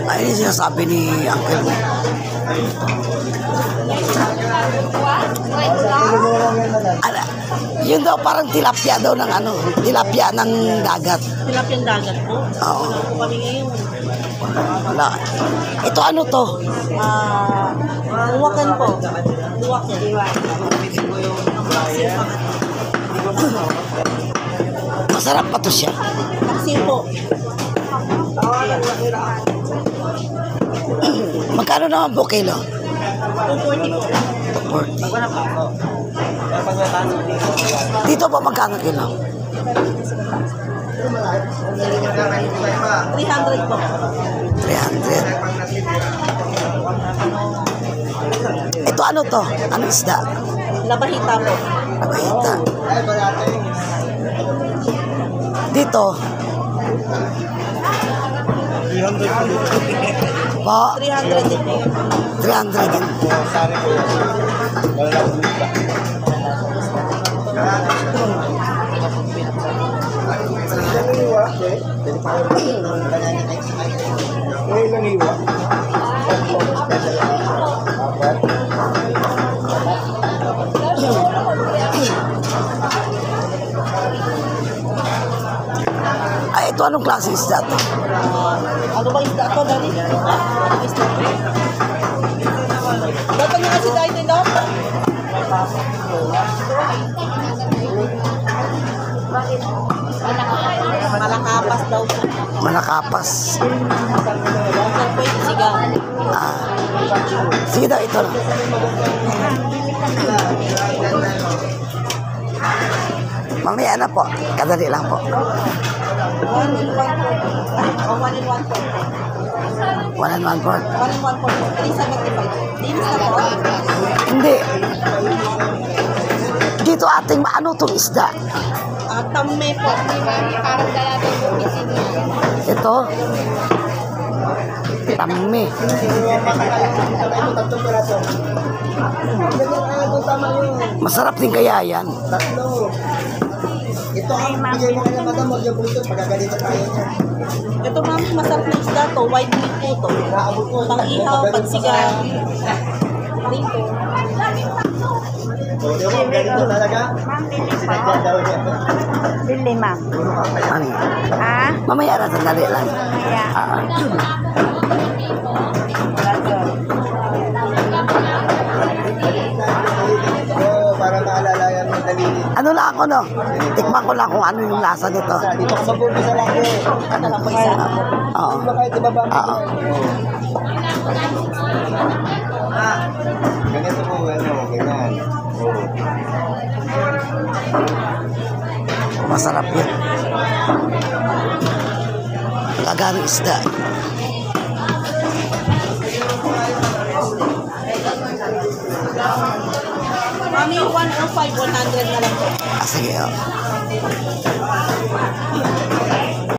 Ay, sinasabi ni Uncle. Ala, yun daw parang tilapia daw ng ano, tilapia ng dagat. Tilapia ng dagat po? Oo. Ano kami ngayon? Wala. Ito ano to? Luwakan po. Luwakan. Masarap pa to siya. Taksin po. Magkano naman po kilo? 240 po. 240. Dito po magkano kilo? 300 po. 300. Ito ano to? Ano isda? Labahita po. Labahita. Dito. 300 po. 300 din po. 300 din. Ay, ito anong klase isda to? Ano ba isda to, Daddy? Isda to. Dapat niya kasi tayo din daw. Malakapas daw. Malakapas. Dapat po yung sigaw. Sige daw, ito lang. Mamaya na po. Kadali lang po. 1 in 1 po. 1 and 1 fourth. 1 in 1 po. 375. Dinis na po. Hindi. Dito ating maano itong isda. Tamme po. Parang dalato po. Ito. Tamme. Masarap din kaya yan. Ito ang bigay mo kaya madam, huwag yung buto, pagkagalito tayo niya. Ito mami, masarap na isda to. White meat po to. Pang-ihaw, pagsigaw. Dito. Hindi mo, ganito talaga. Sinadya daw niya. Bili, ma'am. Ano yun? Ah? Mamaya na, sandali lang. Kaya. Para maalala yan ng dalili. Ano lang ako, no? Tikman ko lang kung ano yung lasa nito. Dito sa buong isa lang eh. Ano lang po isa? Oo. Diba kahit ibaba mo? Oo. Ganito po, ano, ganyan. Masarap yun. Lagang isda. Mami, 105, 100 na lang po. Sige, oh.